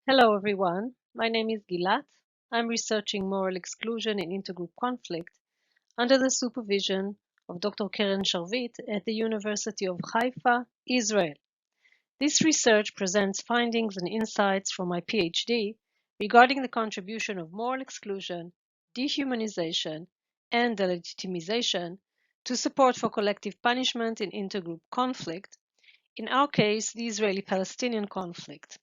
Hello everyone, my name is Gilat. I'm researching moral exclusion in intergroup conflict under the supervision of Dr. Keren Sharvit at the University of Haifa, Israel. This research presents findings and insights from my PhD regarding the contribution of moral exclusion, dehumanization, and delegitimization to support for collective punishment in intergroup conflict, in our case, the Israeli-Palestinian conflict.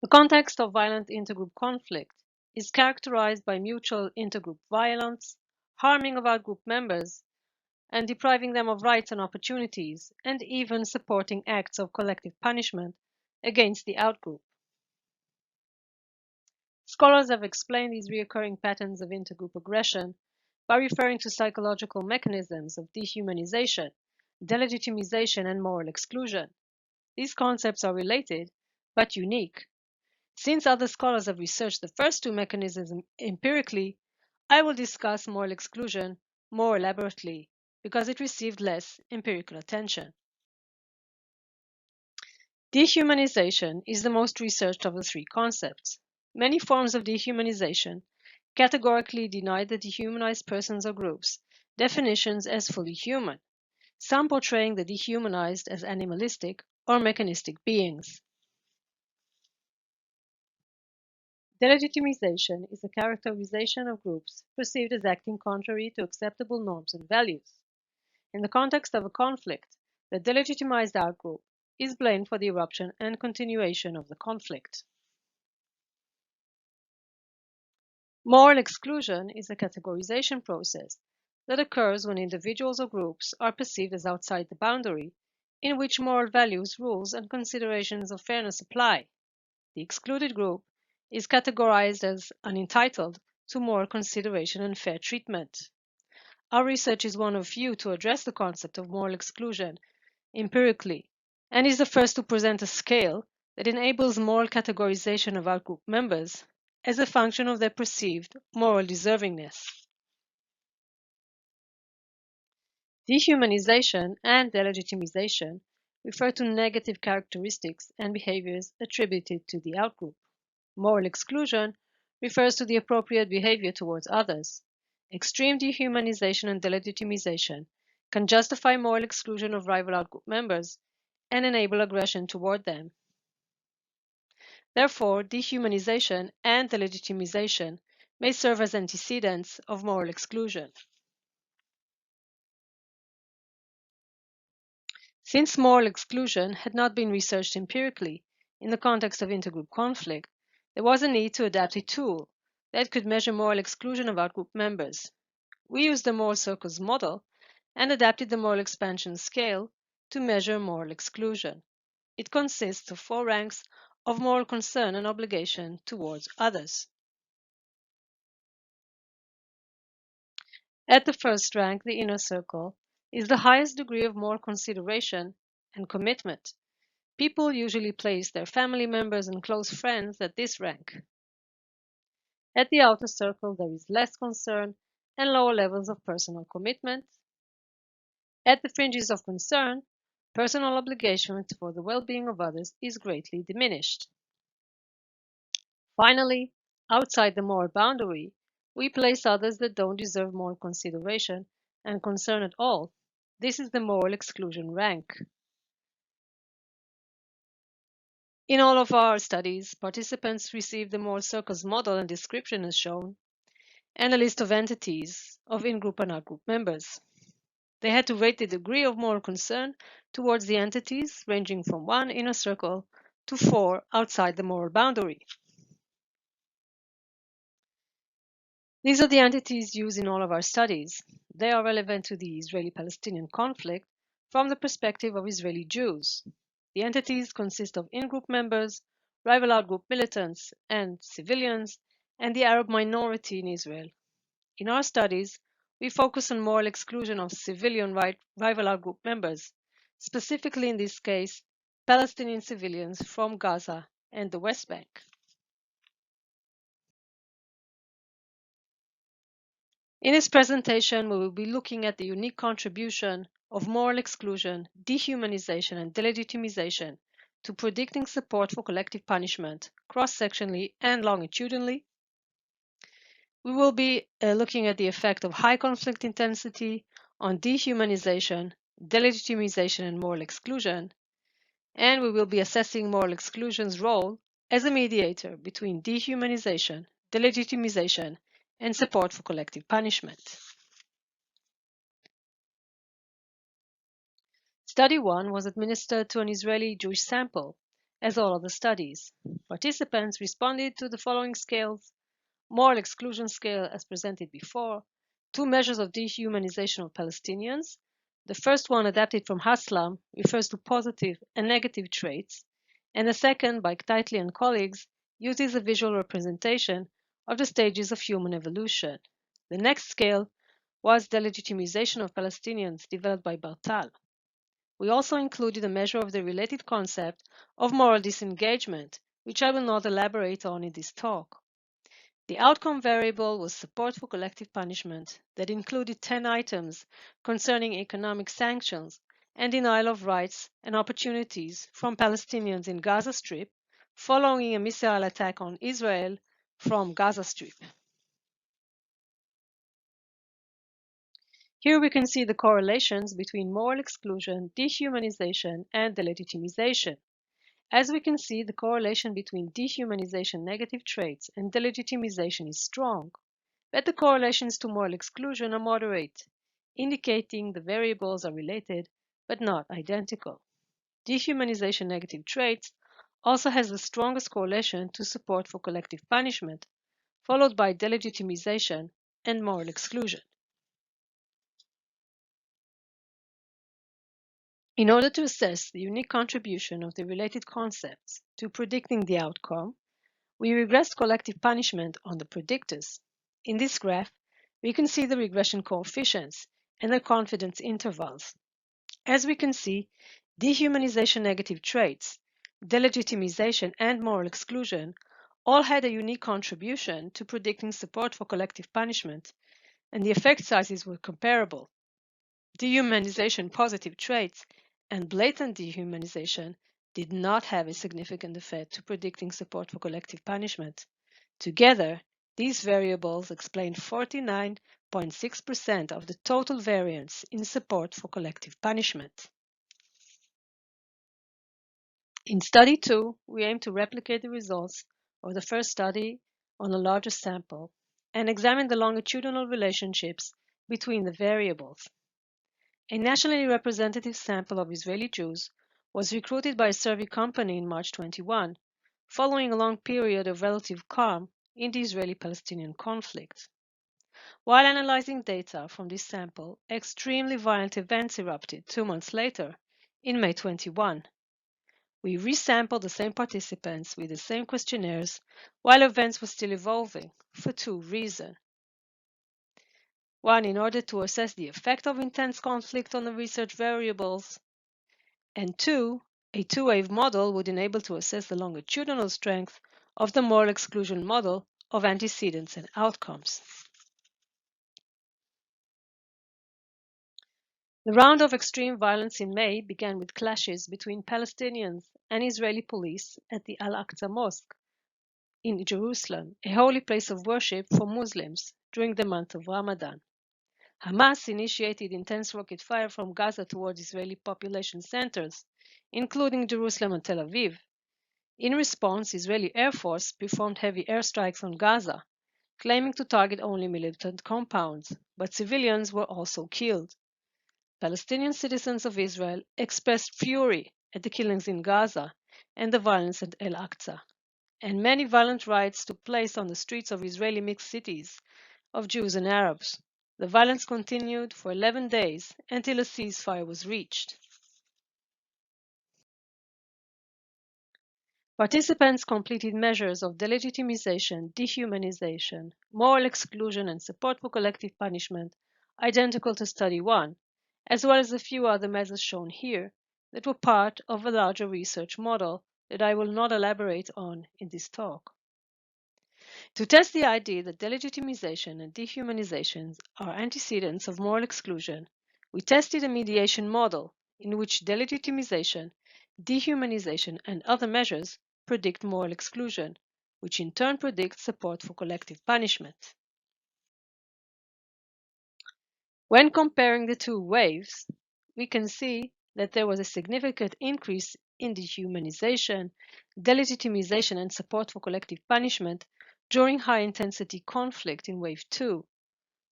The context of violent intergroup conflict is characterized by mutual intergroup violence, harming of outgroup members, and depriving them of rights and opportunities, and even supporting acts of collective punishment against the outgroup. Scholars have explained these recurring patterns of intergroup aggression by referring to psychological mechanisms of dehumanization, delegitimization, and moral exclusion. These concepts are related, but unique. Since other scholars have researched the first two mechanisms empirically, I will discuss moral exclusion more elaborately because it received less empirical attention. Dehumanization is the most researched of the three concepts. Many forms of dehumanization categorically deny the dehumanized persons or groups definitions as fully human, some portraying the dehumanized as animalistic or mechanistic beings. Delegitimization is a characterization of groups perceived as acting contrary to acceptable norms and values. In the context of a conflict, the delegitimized outgroup is blamed for the eruption and continuation of the conflict. Moral exclusion is a categorization process that occurs when individuals or groups are perceived as outside the boundary in which moral values, rules, and considerations of fairness apply. The excluded group is categorized as unentitled to moral consideration and fair treatment. Our research is one of few to address the concept of moral exclusion empirically, and is the first to present a scale that enables moral categorization of outgroup members as a function of their perceived moral deservingness. Dehumanization and delegitimization refer to negative characteristics and behaviors attributed to the outgroup. Moral exclusion refers to the appropriate behavior towards others. Extreme dehumanization and delegitimization can justify moral exclusion of rival outgroup members and enable aggression toward them. Therefore, dehumanization and delegitimization may serve as antecedents of moral exclusion. Since moral exclusion had not been researched empirically in the context of intergroup conflict, there was a need to adapt a tool that could measure moral exclusion of outgroup members. We used the moral circles model and adapted the moral expansion scale to measure moral exclusion. It consists of 4 ranks of moral concern and obligation towards others. At the first rank, the inner circle, is the highest degree of moral consideration and commitment. People usually place their family members and close friends at this rank. At the outer circle, there is less concern and lower levels of personal commitment. At the fringes of concern, personal obligation for the well-being of others is greatly diminished. Finally, outside the moral boundary, we place others that don't deserve moral consideration and concern at all. This is the moral exclusion rank. In all of our studies, participants received the moral circles model and description as shown, and a list of entities of in-group and out-group members. They had to rate the degree of moral concern towards the entities, ranging from 1 inner circle to 4 outside the moral boundary. These are the entities used in all of our studies. They are relevant to the Israeli-Palestinian conflict from the perspective of Israeli Jews. The entities consist of in-group members, rival out-group militants, and civilians, and the Arab minority in Israel. In our studies, we focus on moral exclusion of civilian rival out-group members, specifically in this case, Palestinian civilians from Gaza and the West Bank. In this presentation, we will be looking at the unique contribution of moral exclusion, dehumanization, and delegitimization to predicting support for collective punishment, cross-sectionally and longitudinally. We will be looking at the effect of high conflict intensity on dehumanization, delegitimization, and moral exclusion, and we will be assessing moral exclusion's role as a mediator between dehumanization, delegitimization, and support for collective punishment. Study 1 was administered to an Israeli Jewish sample, as all other studies. Participants responded to the following scales: moral exclusion scale as presented before, 2 measures of dehumanization of Palestinians. The first one, adapted from Haslam, refers to positive and negative traits, and the second, by Knightley and colleagues, uses a visual representation of the stages of human evolution. The next scale was delegitimization of Palestinians, developed by Bartal. We also included a measure of the related concept of moral disengagement, which I will not elaborate on in this talk. The outcome variable was support for collective punishment that included 10 items concerning economic sanctions and denial of rights and opportunities from Palestinians in Gaza Strip following a missile attack on Israel from Gaza Strip. Here we can see the correlations between moral exclusion, dehumanization, and delegitimization. As we can see, the correlation between dehumanization negative traits and delegitimization is strong, but the correlations to moral exclusion are moderate, indicating the variables are related but not identical. Dehumanization negative traits also has the strongest correlation to support for collective punishment, followed by delegitimization and moral exclusion. In order to assess the unique contribution of the related concepts to predicting the outcome, we regressed collective punishment on the predictors. In this graph, we can see the regression coefficients and their confidence intervals. As we can see, dehumanization negative traits, delegitimization, and moral exclusion all had a unique contribution to predicting support for collective punishment, and the effect sizes were comparable. Dehumanization positive traits and blatant dehumanization did not have a significant effect to predicting support for collective punishment. Together, these variables explain 49.6% of the total variance in support for collective punishment. In Study 2, we aim to replicate the results of the first study on a larger sample and examine the longitudinal relationships between the variables. A nationally representative sample of Israeli Jews was recruited by a survey company in March 21, following a long period of relative calm in the Israeli-Palestinian conflict. While analyzing data from this sample, extremely violent events erupted 2 months later, in May 21. We resampled the same participants with the same questionnaires while events were still evolving for 2 reasons. 1, in order to assess the effect of intense conflict on the research variables, and 2, a two-wave model would enable to assess the longitudinal strength of the moral exclusion model of antecedents and outcomes. The round of extreme violence in May began with clashes between Palestinians and Israeli police at the Al-Aqsa Mosque in Jerusalem, a holy place of worship for Muslims during the month of Ramadan. Hamas initiated intense rocket fire from Gaza towards Israeli population centers, including Jerusalem and Tel Aviv. In response, Israeli Air Force performed heavy airstrikes on Gaza, claiming to target only militant compounds, but civilians were also killed. Palestinian citizens of Israel expressed fury at the killings in Gaza and the violence at Al-Aqsa, and many violent riots took place on the streets of Israeli mixed cities of Jews and Arabs. The violence continued for 11 days until a ceasefire was reached. Participants completed measures of delegitimization, dehumanization, moral exclusion, and support for collective punishment identical to Study 1, as well as a few other measures shown here that were part of a larger research model that I will not elaborate on in this talk. To test the idea that delegitimization and dehumanization are antecedents of moral exclusion, We tested a mediation model in which delegitimization, dehumanization, and other measures predict moral exclusion, which in turn predicts support for collective punishment. When comparing the two waves, we can see that there was a significant increase in dehumanization, delegitimization, and support for collective punishment during high-intensity conflict in Wave 2.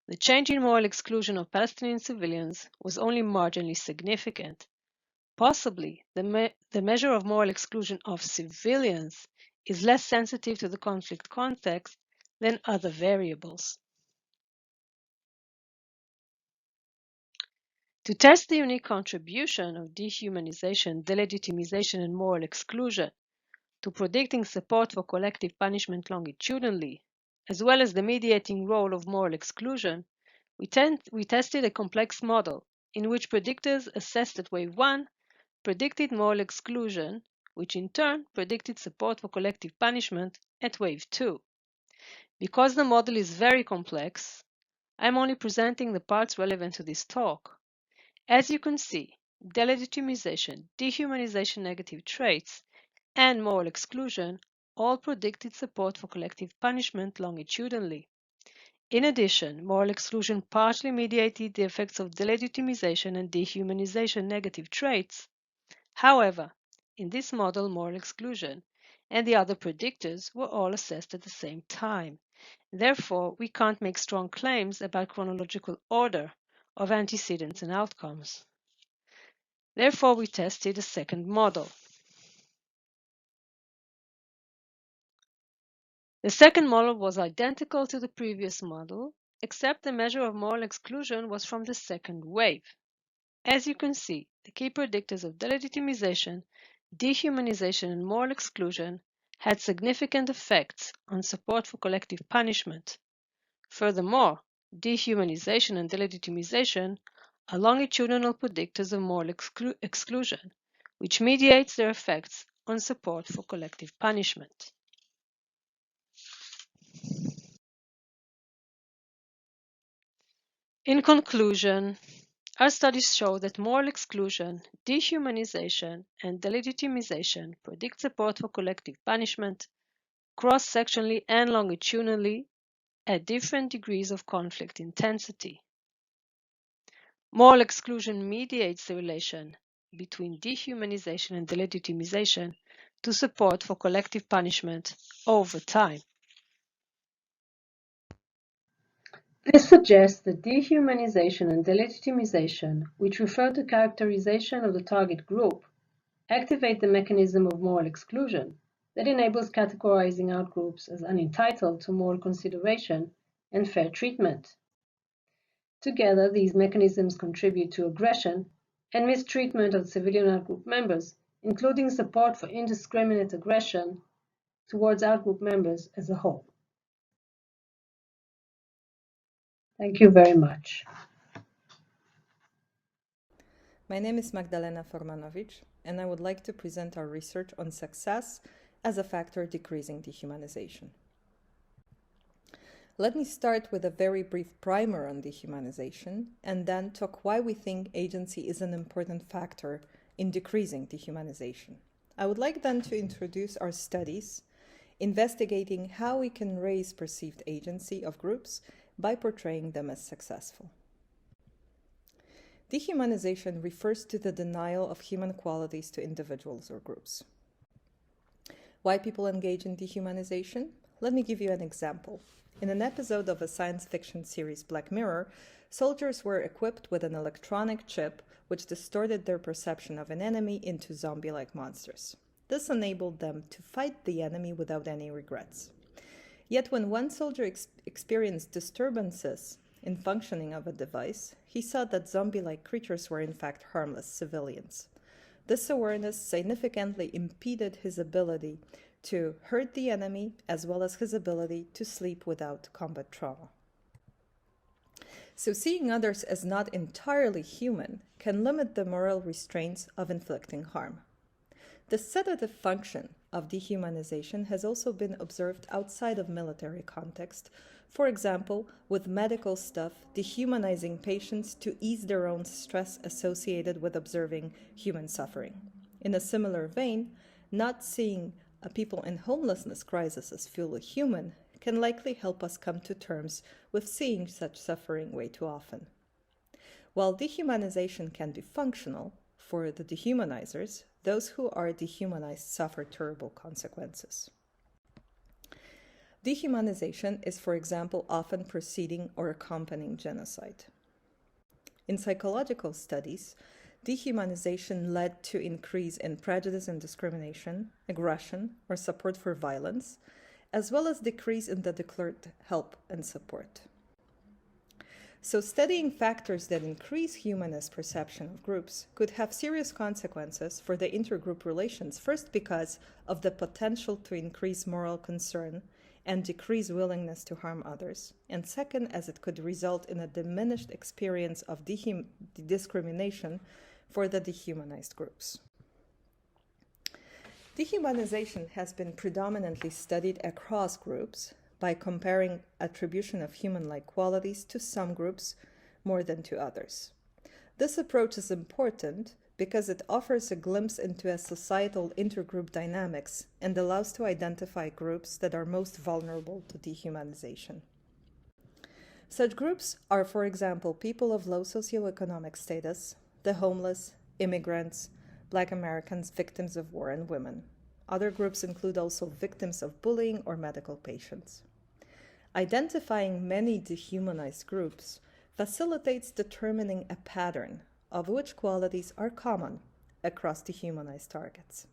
The change in moral exclusion of Palestinian civilians was only marginally significant. Possibly, the measure of moral exclusion of civilians is less sensitive to the conflict context than other variables. To test the unique contribution of dehumanization, delegitimization, and moral exclusion to predicting support for collective punishment longitudinally, as well as the mediating role of moral exclusion, we tested a complex model in which predictors assessed at Wave 1 predicted moral exclusion, which in turn predicted support for collective punishment at Wave 2. Because the model is very complex, I'm only presenting the parts relevant to this talk. As you can see, delegitimization, dehumanization negative traits, and moral exclusion all predicted support for collective punishment longitudinally. In addition, moral exclusion partially mediated the effects of delegitimization and dehumanization negative traits. However, in this model, moral exclusion and the other predictors were all assessed at the same time. Therefore, we can't make strong claims about chronological order of antecedents and outcomes. Therefore, we tested a second model. The second model was identical to the previous model, except the measure of moral exclusion was from the second wave. As you can see, the key predictors of delegitimization, dehumanization, and moral exclusion had significant effects on support for collective punishment. Furthermore, dehumanization and delegitimization are longitudinal predictors of moral exclusion, which mediates their effects on support for collective punishment. In conclusion, our studies show that moral exclusion, dehumanization, and delegitimization predict support for collective punishment cross-sectionally and longitudinally at different degrees of conflict intensity. Moral exclusion mediates the relation between dehumanization and delegitimization to support for collective punishment over time. This suggests that dehumanization and delegitimization, which refer to characterization of the target group, activate the mechanism of moral exclusion that enables categorizing outgroups as unentitled to moral consideration and fair treatment. Together, these mechanisms contribute to aggression and mistreatment of civilian outgroup members, including support for indiscriminate aggression towards outgroup members as a whole. Thank you very much. My name is Magdalena Formanowicz, and I would like to present our research on success as a factor decreasing dehumanization. Let me start with a very brief primer on dehumanization, and then talk why we think agency is an important factor in decreasing dehumanization. I would like then to introduce our studies, investigating how we can raise perceived agency of groups by portraying them as successful. Dehumanization refers to the denial of human qualities to individuals or groups. Why people engage in dehumanization? Let me give you an example. In an episode of a science fiction series Black Mirror, soldiers were equipped with an electronic chip which distorted their perception of an enemy into zombie-like monsters. This enabled them to fight the enemy without any regrets. Yet when one soldier experienced disturbances in functioning of a device, he saw that zombie-like creatures were in fact harmless civilians. This awareness significantly impeded his ability to hurt the enemy, as well as his ability to sleep without combat trauma. So seeing others as not entirely human can limit the moral restraints of inflicting harm. The sedative function of dehumanization has also been observed outside of military context, for example, with medical staff dehumanizing patients to ease their own stress associated with observing human suffering. In a similar vein, not seeing people in homelessness crisis as fully human can likely help us come to terms with seeing such suffering way too often. While dehumanization can be functional, for the dehumanizers, those who are dehumanized suffer terrible consequences. Dehumanization is, for example, often preceding or accompanying genocide. In psychological studies, dehumanization led to increase in prejudice and discrimination, aggression, or support for violence, as well as decrease in the declared help and support. So studying factors that increase humanist perception of groups could have serious consequences for the intergroup relations, first because of the potential to increase moral concern and decrease willingness to harm others, and second, as it could result in a diminished experience of discrimination for the dehumanized groups. Dehumanization has been predominantly studied across groups by comparing attribution of human-like qualities to some groups more than to others. This approach is important because it offers a glimpse into a societal intergroup dynamics and allows to identify groups that are most vulnerable to dehumanization. Such groups are, for example, people of low socioeconomic status, the homeless, immigrants, Black Americans, victims of war, and women. Other groups include also victims of bullying or medical patients. Identifying many dehumanized groups facilitates determining a pattern of which qualities are common across dehumanized targets.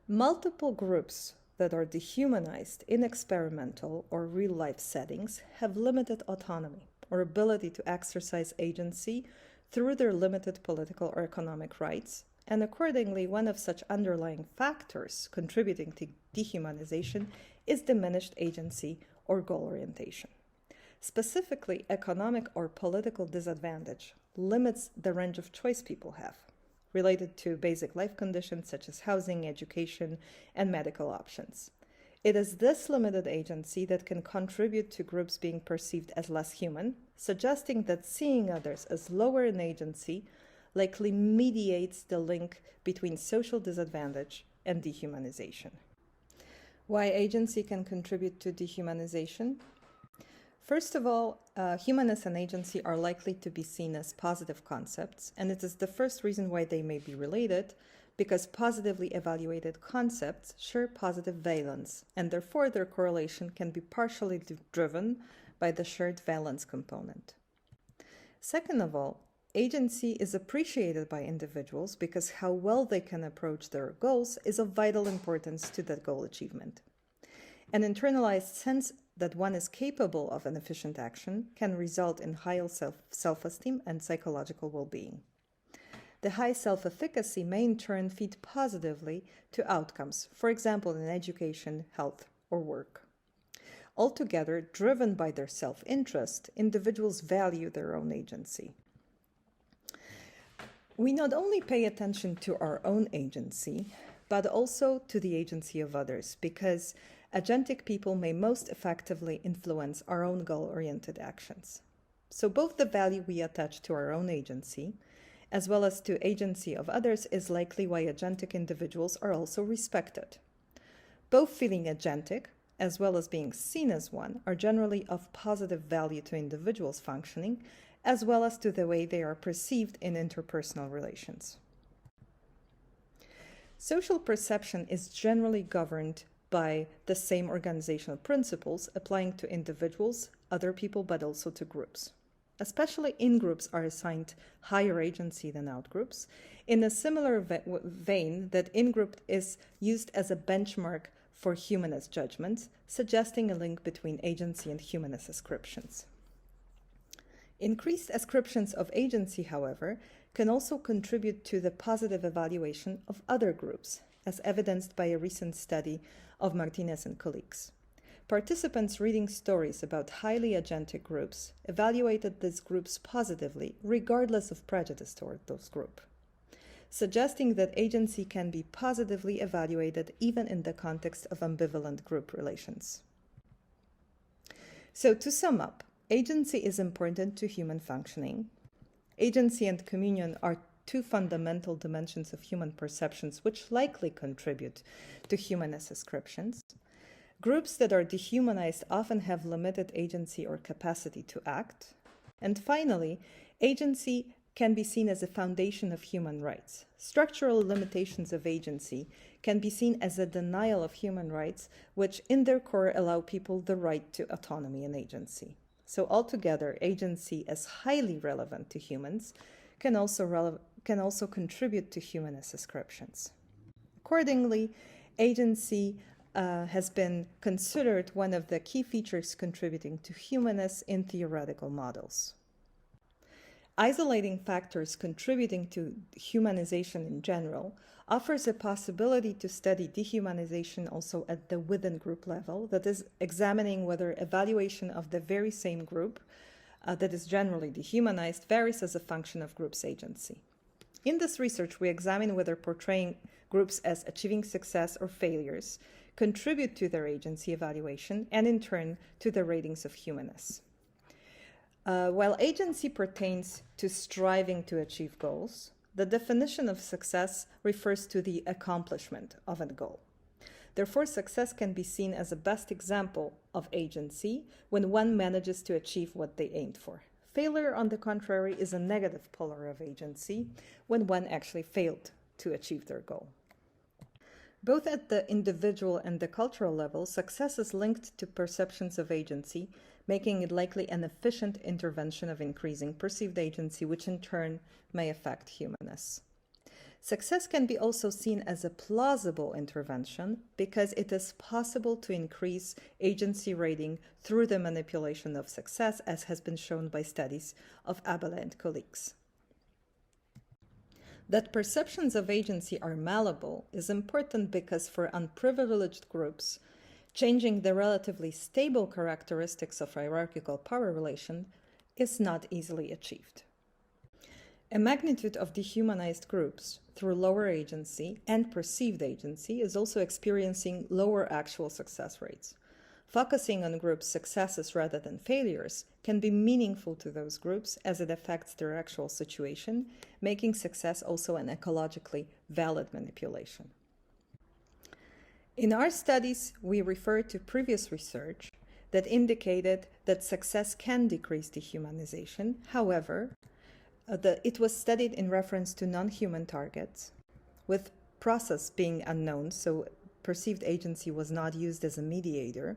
Multiple groups that are dehumanized in experimental or real-life settings have limited autonomy or ability to exercise agency through their limited political or economic rights, and accordingly, one of such underlying factors contributing to dehumanization is diminished agency or goal orientation. Specifically, economic or political disadvantage limits the range of choice people have, related to basic life conditions such as housing, education, and medical options. It is this limited agency that can contribute to groups being perceived as less human, suggesting that seeing others as lower in agency likely mediates the link between social disadvantage and dehumanization. Why agency can contribute to dehumanization? First of all, humanness and agency are likely to be seen as positive concepts, and it is the first reason why they may be related, because positively evaluated concepts share positive valence, and therefore their correlation can be partially driven by the shared valence component. Second of all, agency is appreciated by individuals because how well they can approach their goals is of vital importance to that goal achievement. An internalized sense that one is capable of an efficient action can result in higher self-esteem and psychological well-being. The high self-efficacy may in turn feed positively to outcomes, for example in education, health, or work. Altogether, driven by their self-interest, individuals value their own agency. We not only pay attention to our own agency, but also to the agency of others, because agentic people may most effectively influence our own goal-oriented actions. So both the value we attach to our own agency, as well as to agency of others, is likely why agentic individuals are also respected. Both feeling agentic, as well as being seen as one, are generally of positive value to individuals' functioning, as well as to the way they are perceived in interpersonal relations. Social perception is generally governed by the same organizational principles applying to individuals, other people, but also to groups. Especially in-groups are assigned higher agency than out-groups, in a similar vein that in-group is used as a benchmark for humanist judgments, suggesting a link between agency and humanist ascriptions. Increased ascriptions of agency, however, can also contribute to the positive evaluation of other groups, as evidenced by a recent study of Martinez and colleagues. Participants reading stories about highly agentic groups evaluated these groups positively, regardless of prejudice toward those groups. suggesting that agency can be positively evaluated even in the context of ambivalent group relations. So to sum up, agency is important to human functioning. Agency and communion are two fundamental dimensions of human perceptions which likely contribute to humanist ascriptions. Groups that are dehumanized often have limited agency or capacity to act. And finally, agency can be seen as a foundation of human rights. Structural limitations of agency can be seen as a denial of human rights, which in their core allow people the right to autonomy and agency. So altogether, agency, as highly relevant to humans, can also contribute to humanist ascriptions. Accordingly, agency has been considered one of the key features contributing to humanists in theoretical models. Isolating factors contributing to humanization in general offers a possibility to study dehumanization also at the within group level, that is, examining whether evaluation of the very same group that is generally dehumanized varies as a function of group's agency. In this research, we examine whether portraying groups as achieving success or failures contribute to their agency evaluation and in turn to the ratings of humanists. While agency pertains to striving to achieve goals, the definition of success refers to the accomplishment of a goal. Therefore, success can be seen as a best example of agency when one manages to achieve what they aimed for. Failure, on the contrary, is a negative polar of agency when one actually failed to achieve their goal. Both at the individual and the cultural level, success is linked to perceptions of agency, making it likely an efficient intervention of increasing perceived agency, which in turn may affect humanists. Success can be also seen as a plausible intervention because it is possible to increase agency rating through the manipulation of success, as has been shown by studies of Abele and colleagues. That perceptions of agency are malleable is important because for unprivileged groups, changing the relatively stable characteristics of hierarchical power relation is not easily achieved. A magnitude of dehumanized groups through lower agency and perceived agency is also experiencing lower actual success rates. Focusing on groups' successes rather than failures can be meaningful to those groups as it affects their actual situation, making success also an ecologically valid manipulation. In our studies, we refer to previous research that indicated that success can decrease dehumanization. However, it was studied in reference to non-human targets, with process being unknown, so perceived agency was not used as a mediator.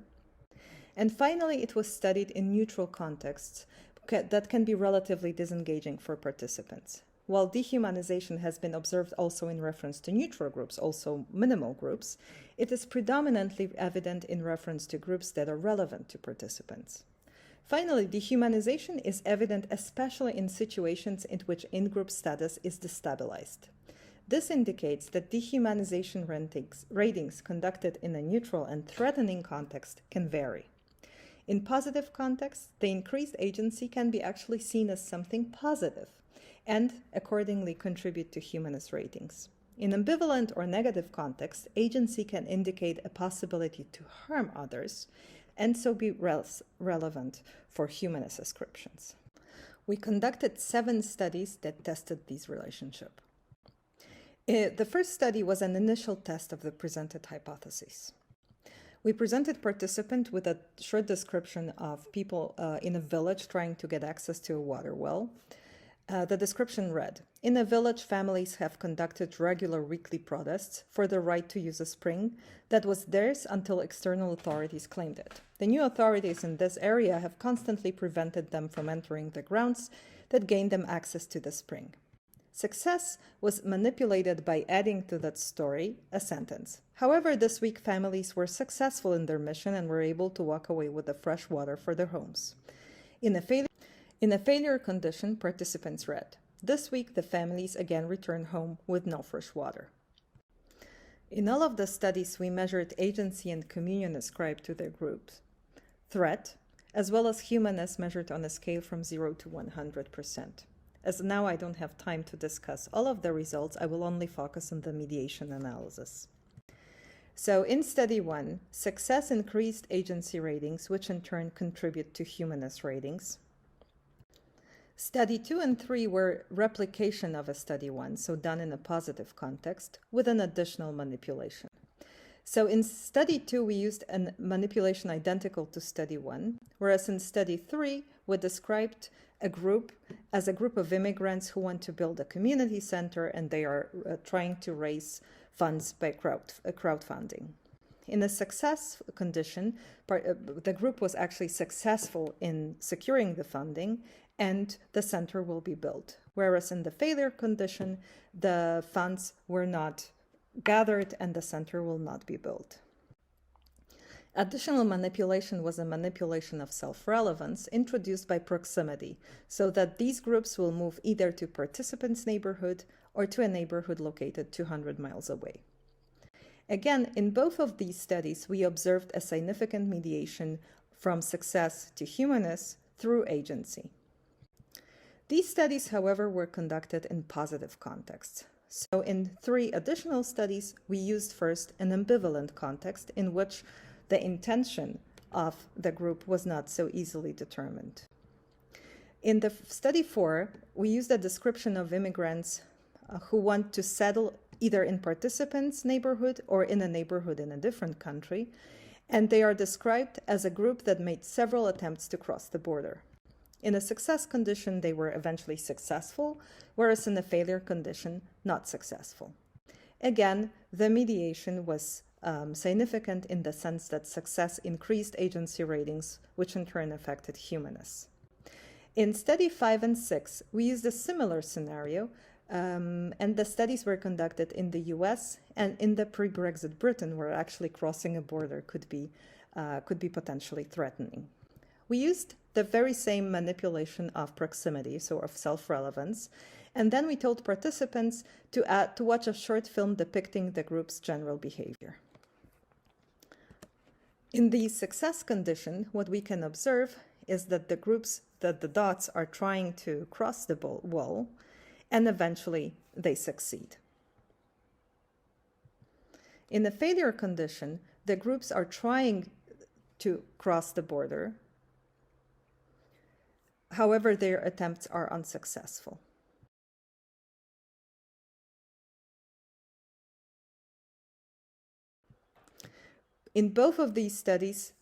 And finally, it was studied in neutral contexts that can be relatively disengaging for participants. While dehumanization has been observed also in reference to neutral groups, also minimal groups, it is predominantly evident in reference to groups that are relevant to participants. Finally, dehumanization is evident especially in situations in which in-group status is destabilized. This indicates that dehumanization ratings conducted in a neutral and threatening context can vary. In positive contexts, the increased agency can be actually seen as something positive and accordingly contribute to humanist ratings. In ambivalent or negative contexts, agency can indicate a possibility to harm others and so be relevant for humanist ascriptions. We conducted 7 studies that tested these relationships. The first study was an initial test of the presented hypotheses. We presented participants with a short description of people in a village trying to get access to a water well. The description read, "In a village, families have conducted regular weekly protests for the right to use a spring that was theirs until external authorities claimed it. The new authorities in this area have constantly prevented them from entering the grounds that gained them access to the spring." Success was manipulated by adding to that story a sentence. "However, this week families were successful in their mission and were able to walk away with the fresh water for their homes." In a failure condition, participants read, "This week the families again returned home with no fresh water." In all of the studies, we measured agency and communion ascribed to their groups, threat, as well as humanness measured on a scale from 0 to 100%. as now I don't have time to discuss all of the results, I will only focus on the mediation analysis. So in study 1, success increased agency ratings, which in turn contribute to humanist ratings. Study 2 and 3 were replication of a study 1, so done in a positive context, with an additional manipulation. So in study 2, we used a manipulation identical to study 1, whereas in study 3, we described a group as a group of immigrants who want to build a community center, and they are trying to raise funds by crowdfunding. In a success condition, the group was actually successful in securing the funding, and the center will be built. Whereas in the failure condition, the funds were not gathered and the center will not be built. Additional manipulation was a manipulation of self-relevance introduced by proximity, so that these groups will move either to participants' neighborhood or to a neighborhood located 200 miles away. Again, in both of these studies, we observed a significant mediation from success to humanness through agency. These studies, however, were conducted in positive contexts. So in 3 additional studies, we used first an ambivalent context in which the intention of the group was not so easily determined. In the study 4, we used a description of immigrants who want to settle either in participants' neighborhood or in a neighborhood in a different country, and they are described as a group that made several attempts to cross the border. In a success condition, they were eventually successful, whereas in a failure condition, not successful. Again, the mediation was significant in the sense that success increased agency ratings, which in turn affected humanness. In study 5 and 6, we used a similar scenario, and the studies were conducted in the US and in the pre-Brexit Britain, where actually crossing a border could be potentially threatening. We used the very same manipulation of proximity, so of self-relevance, and then we told participants to watch a short film depicting the group's general behavior. In the success condition, what we can observe is that the dots are trying to cross the wall, and eventually they succeed. In the failure condition, the groups are trying to cross the border. However, their attempts are unsuccessful. In both of these studies,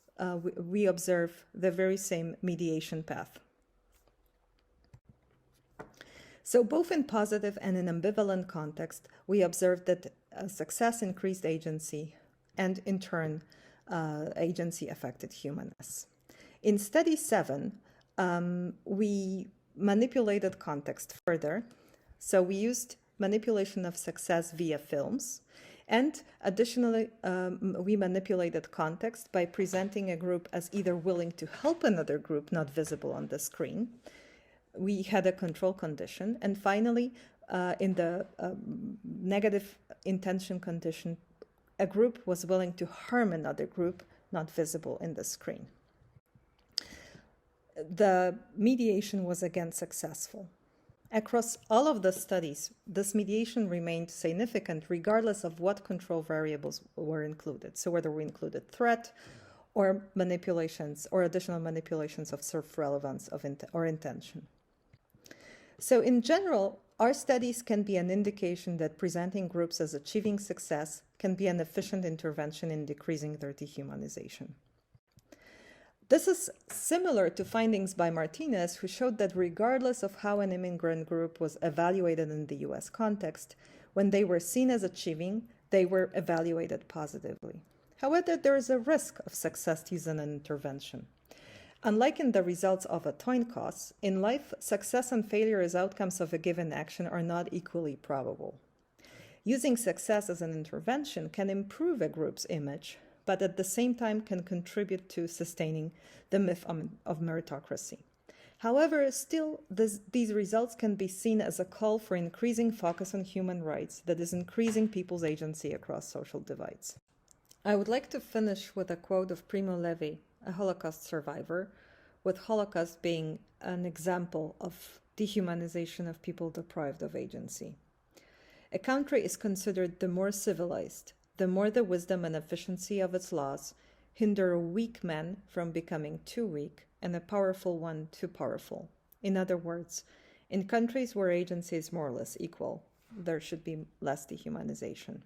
we observe the very same mediation path. So both in positive and in ambivalent context, we observed that success increased agency, and in turn, agency affected humanness. In study 7, we manipulated context further. So we used manipulation of success via films. And additionally, we manipulated context by presenting a group as either willing to help another group not visible on the screen. We had a control condition. And finally, in the negative intention condition, a group was willing to harm another group not visible in the screen. The mediation was again successful. Across all of the studies, this mediation remained significant regardless of what control variables were included. So whether we included threat or manipulations or additional manipulations of self-relevance or intention. So in general, our studies can be an indication that presenting groups as achieving success can be an efficient intervention in decreasing their dehumanization. This is similar to findings by Martinez, who showed that regardless of how an immigrant group was evaluated in the US context, when they were seen as achieving, they were evaluated positively. However, there is a risk of success using an intervention. Unlike in the results of a coin toss, in life, success and failure as outcomes of a given action are not equally probable. Using success as an intervention can improve a group's image, but at the same time can contribute to sustaining the myth of meritocracy. However, still, these results can be seen as a call for increasing focus on human rights that is increasing people's agency across social divides. I would like to finish with a quote of Primo Levi, a Holocaust survivor, with Holocaust being an example of dehumanization of people deprived of agency. A country is considered the more civilized, the more the wisdom and efficiency of its laws hinder a weak man from becoming too weak and a powerful one too powerful. In other words, in countries where agency is more or less equal, there should be less dehumanization.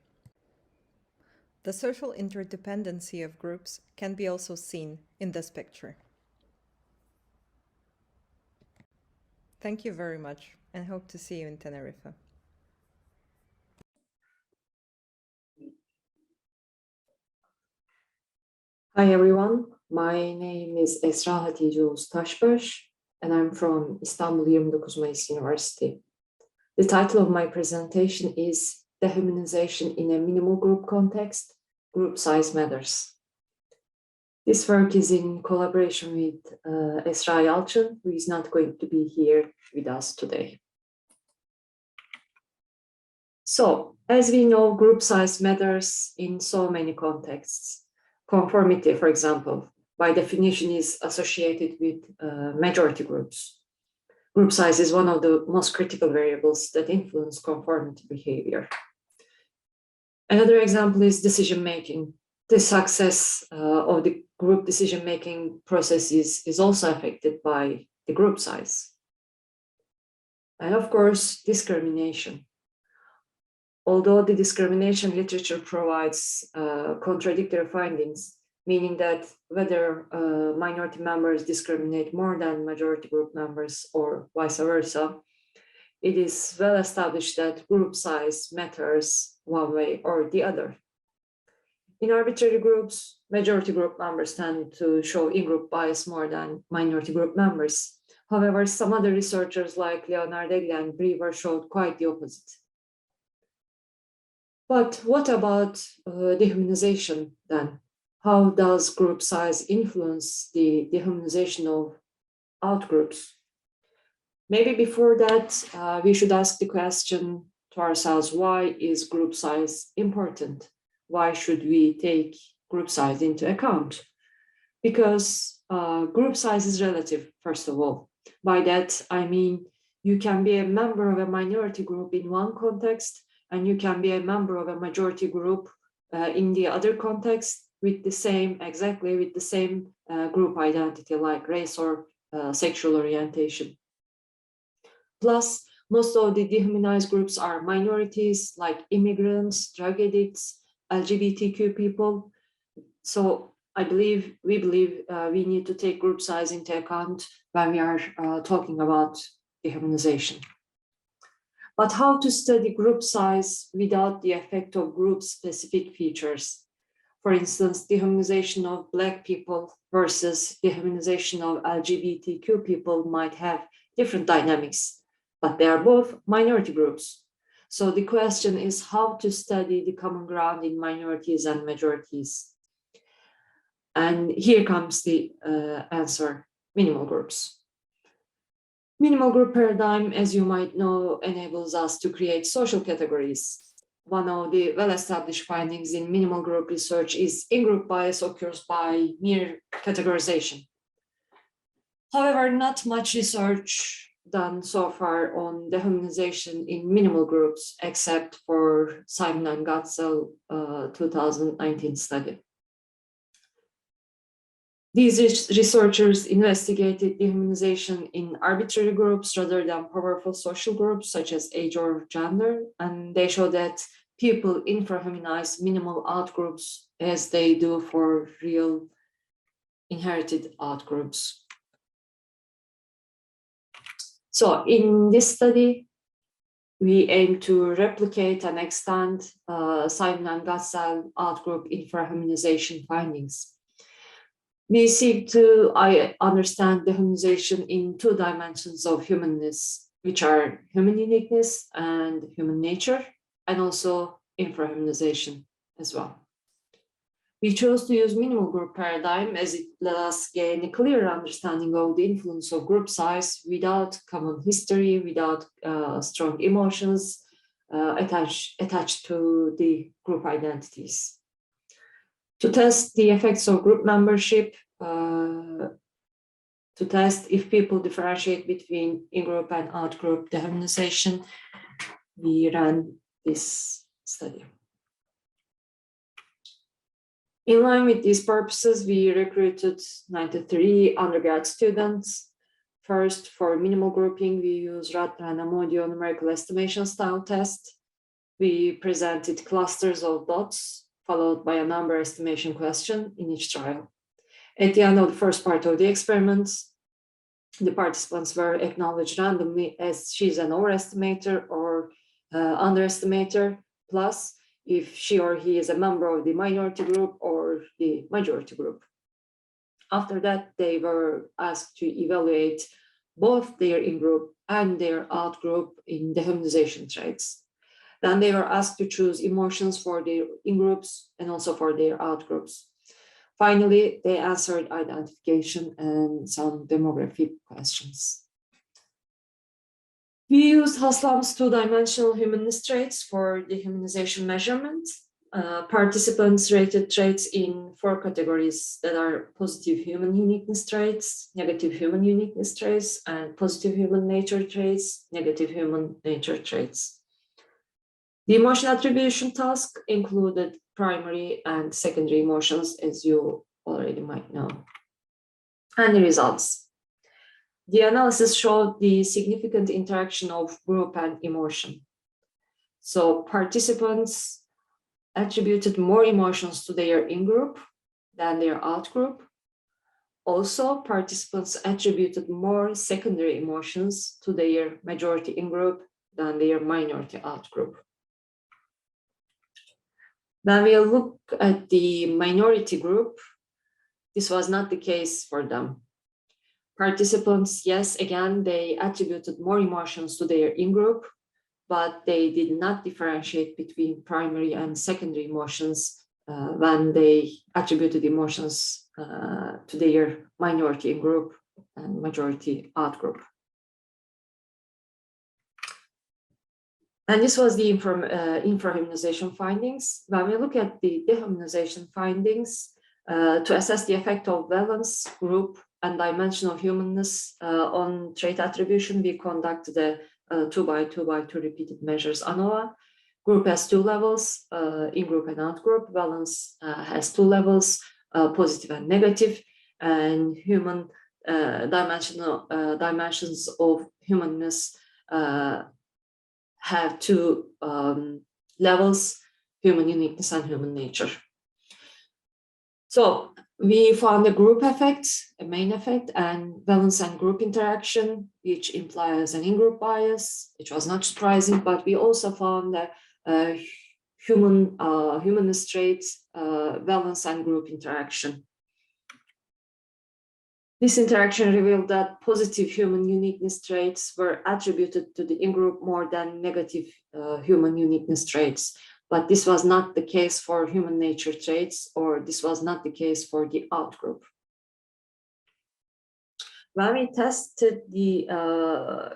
The social interdependency of groups can be also seen in this picture. Thank you very much and hope to see you in Tenerife. Hi everyone, my name is Esra Hatice Oğuz Taşbaş and I'm from İstanbul 29 Mayıs University. The title of my presentation is Dehumanization in a Minimal Group Context, Group Size Matters. This work is in collaboration with Esra Yalçın, who is not going to be here with us today. So, as we know, group size matters in so many contexts. Conformity, for example, by definition is associated with majority groups. Group size is one of the most critical variables that influence conformity behavior. Another example is decision-making. The success of the group decision-making process is also affected by the group size. And of course, discrimination. Although the discrimination literature provides contradictory findings, meaning that whether minority members discriminate more than majority group members or vice versa, it is well established that group size matters one way or the other. In arbitrary groups, majority group members tend to show in-group bias more than minority group members. However, some other researchers like Leonardegli and Brewer showed quite the opposite. But what about dehumanization then? How does group size influence the dehumanization of outgroups? Maybe before that, we should ask the question to ourselves, why is group size important? Why should we take group size into account? Because group size is relative, first of all. By that, I mean, you can be a member of a minority group in one context, and you can be a member of a majority group in the other context with the same, exactly with the same group identity, like race or sexual orientation. Plus, most of the dehumanized groups are minorities, like immigrants, drug addicts, LGBTQ people. So we believe we need to take group size into account when we are talking about dehumanization. But how to study group size without the effect of group-specific features? For instance, dehumanization of Black people versus dehumanization of LGBTQ people might have different dynamics, but they are both minority groups. So the question is how to study the common ground in minorities and majorities. And here comes the answer, minimal groups. Minimal group paradigm, as you might know, enables us to create social categories. One of the well-established findings in minimal group research is in-group bias occurs by mere categorization. However, not much research done so far on dehumanization in minimal groups, except for Simon and Gatzel 2019 study. These researchers investigated dehumanization in arbitrary groups rather than powerful social groups such as age or gender, and they show that people infrahumanize minimal outgroups as they do for real inherited outgroups. So in this study, we aim to replicate and extend Simon and Gatzel outgroup infrahumanization findings. We seek to understand dehumanization in two dimensions of humanness, which are human uniqueness and human nature, and also infrahumanization as well. We chose to use minimal group paradigm as it let us gain a clear understanding of the influence of group size without common history, without strong emotions attached to the group identities. To test the effects of group membership, to to test if people differentiate between in-group and out-group dehumanization, we ran this study. In line with these purposes, we recruited 93 undergrad students. First, for minimal grouping, we used Ratner and Amodio numerical estimation style test. We presented clusters of dots, followed by a number estimation question in each trial. At the end of the first part of the experiment, the participants were acknowledged randomly as she's an overestimator or underestimator, plus if she or he is a member of the minority group or the majority group. After that, they were asked to evaluate both their in-group and their out-group in dehumanization traits. Then they were asked to choose emotions for their in-groups and also for their out-groups. Finally, they answered identification and some demographic questions. We used Haslam's two-dimensional humanist traits for dehumanization measurement. Participants rated traits in 4 categories that are positive human uniqueness traits, negative human uniqueness traits, and positive human nature traits, negative human nature traits. The emotion attribution task included primary and secondary emotions, as you already might know. And the results. The analysis showed the significant interaction of group and emotion. So participants attributed more emotions to their in-group than their out-group. Also, participants attributed more secondary emotions to their majority in-group than their minority out-group. When we look at the minority group, this was not the case for them. Participants, yes, again, they attributed more emotions to their in-group, but they did not differentiate between primary and secondary emotions when they attributed emotions to their minority in-group and majority out-group. And this was the infrahumanization findings. When we look at the dehumanization findings, to assess the effect of valence, group, and dimension of humanness on trait attribution, we conducted a 2x2x2 repeated measures ANOVA. Group has 2 levels, in-group and out-group. Valence has 2 levels, positive and negative, and human dimensions of humanness have 2 levels, human uniqueness and human nature. So we found a group effect, a main effect, and valence and group interaction, which implies an in-group bias, which was not surprising, but we also found that humanist traits, valence and group interaction. This interaction revealed that positive human uniqueness traits were attributed to the in-group more than negative human uniqueness traits. But this was not the case for human nature traits, or this was not the case for the out-group. When we tested the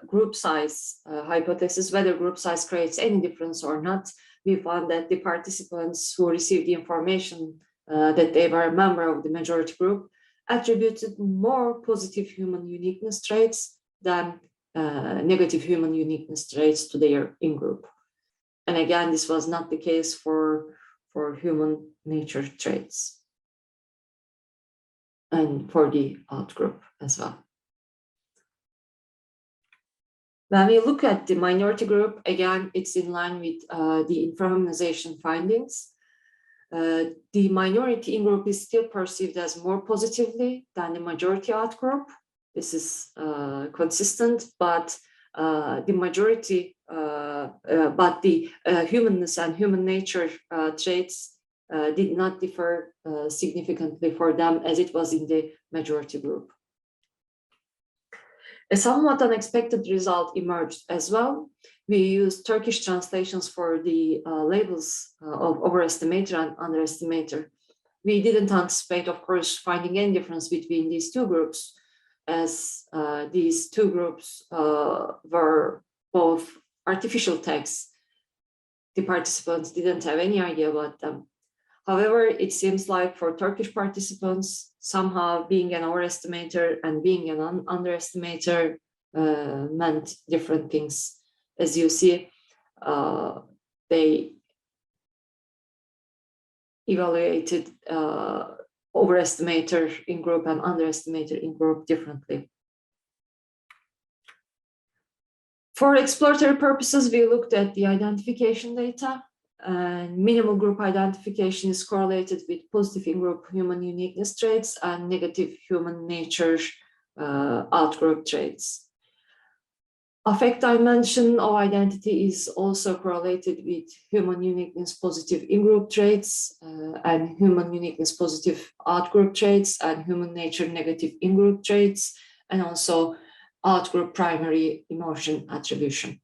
group size hypothesis, whether group size creates any difference or not, we found that the participants who received the information that they were a member of the majority group attributed more positive human uniqueness traits than negative human uniqueness traits to their in-group. And again, this was not the case for human nature traits and for the out-group as well. When we look at the minority group, again, it's in line with the infrahumanization findings. The minority in-group is still perceived as more positively than the majority out-group. This is consistent, but the majority, but the humanness and human nature traits did not differ significantly for them as it was in the majority group. A somewhat unexpected result emerged as well. We used Turkish translations for the labels of overestimator and underestimator. We didn't anticipate, of course, finding any difference between these 2 groups, as these 2 groups were both artificial tags. The participants didn't have any idea about them. However, it seems like for Turkish participants, somehow being an overestimator and being an underestimator meant different things. As you see, they evaluated overestimator in group and underestimator in group differently. For exploratory purposes, we looked at the identification data, and minimal group identification is correlated with positive in-group human uniqueness traits and negative human nature out-group traits. Affect dimension of identity is also correlated with human uniqueness positive in-group traits and human uniqueness positive out-group traits and human nature negative in-group traits, and also out-group primary emotion attribution.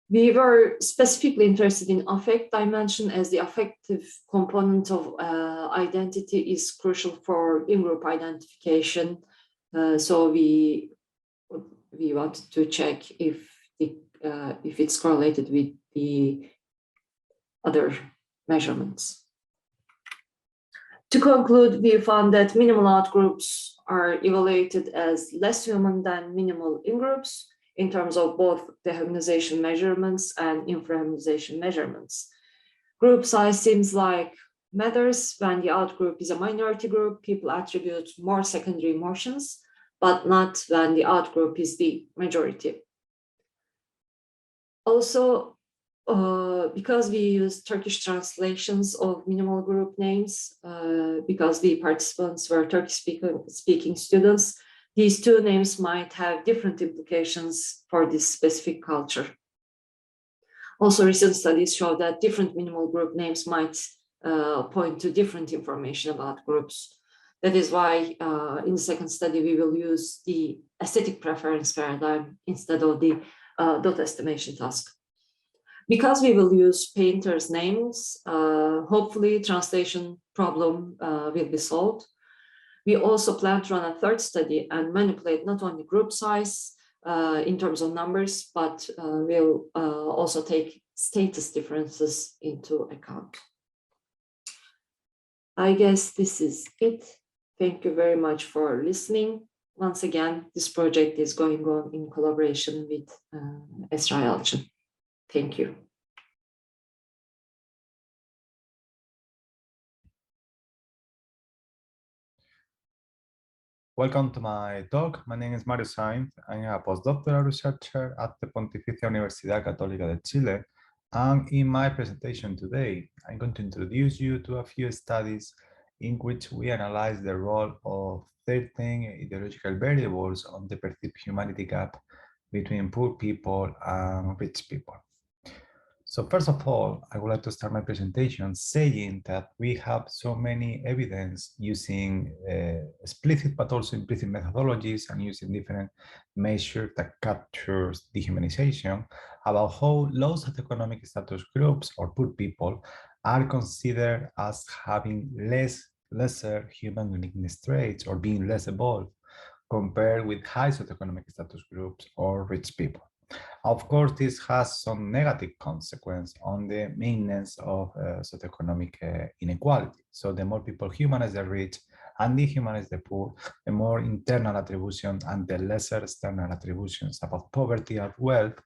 We were specifically interested in affect dimension as the affective component of identity is crucial for in-group identification. So we wanted to check if it's correlated with the other measurements. To conclude, we found that minimal outgroups are evaluated as less human than minimal in-groups in terms of both dehumanization measurements and infrahumanization measurements. Group size seems like matters when the outgroup is a minority group. People attribute more secondary emotions, but not when the outgroup is the majority. Also, because we use Turkish translations of minimal group names, because the participants were Turkish-speaking students, these two names might have different implications for this specific culture. Also, recent studies show that different minimal group names might point to different information about groups. That is why in the second study, we will use the aesthetic preference paradigm instead of the dot estimation task. Because we will use painters' names, hopefully translation problem will be solved. We also plan to run a third study and manipulate not only group size in terms of numbers, but we'll also take status differences into account. I guess this is it. Thank you very much for listening. Once again, this project is going on in collaboration with Esra Hatice. Thank you. Welcome to my talk. My name is Mario Sainz. I'm a postdoctoral researcher at the Pontificia Universidad Católica de Chile. And in my presentation today, I'm going to introduce you to a few studies in which we analyze the role of 13 ideological variables on the perceived humanity gap between poor people and rich people. So first of all, I would like to start my presentation saying that we have so many evidence using explicit but also implicit methodologies and using different measures that captures dehumanization about how low socioeconomic status groups or poor people are considered as having lesser human uniqueness traits or being less evolved compared with high socioeconomic status groups or rich people. Of course, this has some negative consequence on the maintenance of socioeconomic inequality. So the more people humanize the rich and dehumanize the poor, the more internal attribution and the lesser external attributions about poverty and wealth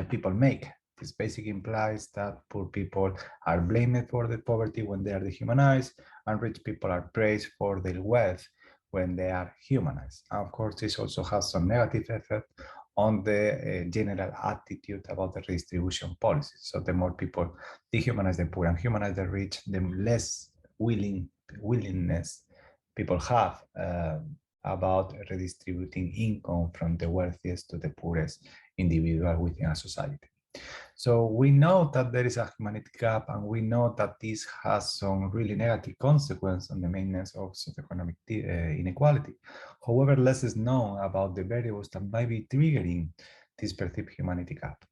people make. This basically implies that poor people are blamed for the poverty when they are dehumanized, and rich people are praised for their wealth when they are humanized. And of course, this also has some negative effect on the general attitude about the redistribution policies. So the more people dehumanize the poor and humanize the rich, the less willingness people have about redistributing income from the wealthiest to the poorest individual within a society. So we know that there is a humanity gap, and we know that this has some really negative consequence on the maintenance of socioeconomic inequality. However, less is known about the variables that might be triggering this perceived humanity gap.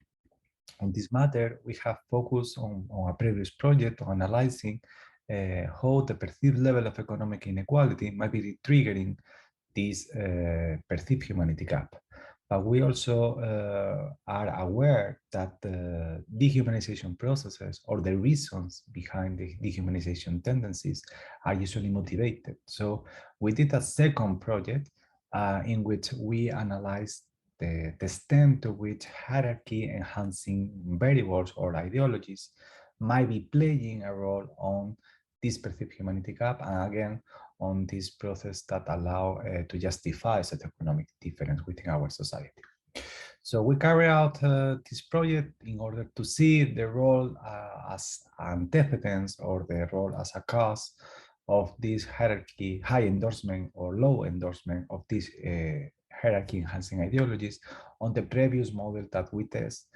On this matter, we have focused on a previous project on analyzing how the perceived level of economic inequality might be triggering this perceived humanity gap. But we also are aware that the dehumanization processes or the reasons behind the dehumanization tendencies are usually motivated. So we did a second project in which we analyzed the extent to which hierarchy enhancing variables or ideologies might be playing a role on this perceived humanity gap, and again, on this process that allow to justify such economic difference within our society. So we carry out this project in order to see the role as antecedents or the role as a cause of this hierarchy, high endorsement or low endorsement of these hierarchy enhancing ideologies on the previous model that we test.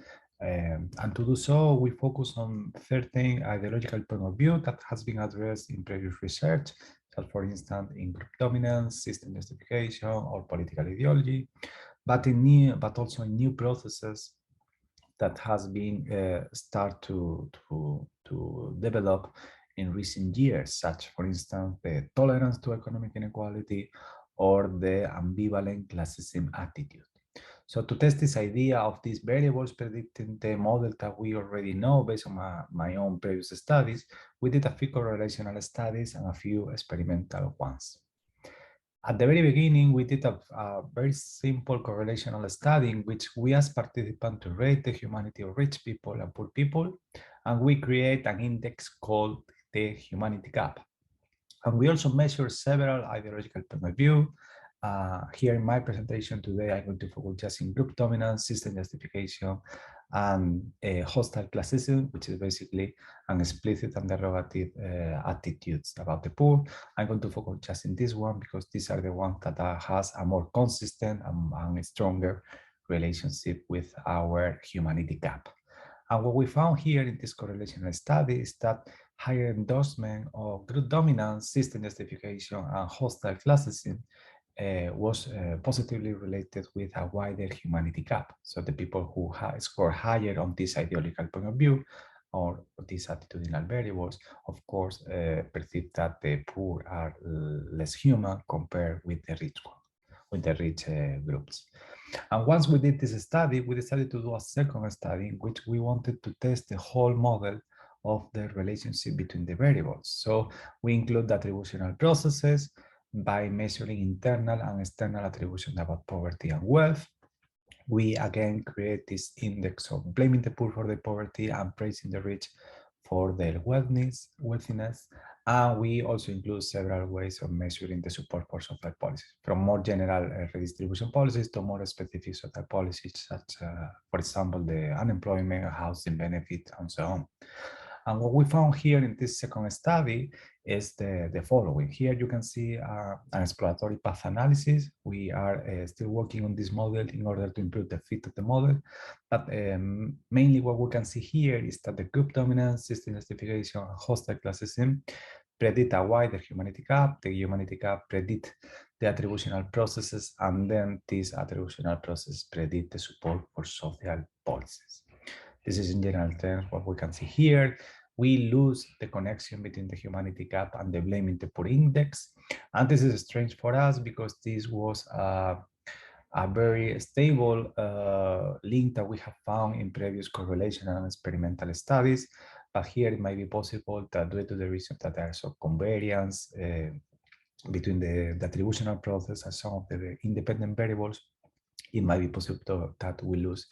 And to do so, we focus on certain ideological point of view that has been addressed in previous research, such for instance, in group dominance, system justification, or political ideology, but also in new processes that has been start to develop in recent years, such for instance, the tolerance to economic inequality or the ambivalent classism attitude. So to test this idea of these variables predicting the model that we already know based on my own previous studies, we did a few correlational studies and a few experimental ones. At the very beginning, we did a very simple correlational study in which we asked participants to rate the humanity of rich people and poor people, and we create an index called the humanity gap. And we also measure several ideological point of view. Here in my presentation today, I'm going to focus just in group dominance, system justification, and hostile classism, which is basically an explicit and derogative attitudes about the poor. I'm going to focus just in this one because these are the ones that has a more consistent and stronger relationship with our humanity gap. And what we found here in this correlational study is that higher endorsement of group dominance, system justification, and hostile classism was positively related with a wider humanity gap. So the people who score higher on this ideological point of view or these attitudinal variables, of course, perceive that the poor are less human compared with the rich one, with the rich groups. And once we did this study, we decided to do a second study in which we wanted to test the whole model of the relationship between the variables. So we include the attributional processes by measuring internal and external attribution about poverty and wealth. We again create this index of blaming the poor for the poverty and praising the rich for their wealthiness. And we also include several ways of measuring the support for social policies, from more general redistribution policies to more specific social policies, such for example, the unemployment, housing benefit, and so on. And what we found here in this second study is the following. Here you can see an exploratory path analysis. We are still working on this model in order to improve the fit of the model. But mainly what we can see here is that the group dominance, system justification, and hostile classism predict a wider humanity gap. The humanity gap predict the attributional processes, and then these attributional processes predict the support for social policies. This is in general terms what we can see here. We lose the connection between the humanity gap and the blaming the poor index. And this is strange for us because this was a very stable link that we have found in previous correlation and experimental studies. But here it might be possible that due to the reason that there are some covariance between the attributional process and some of the independent variables, it might be possible that we lose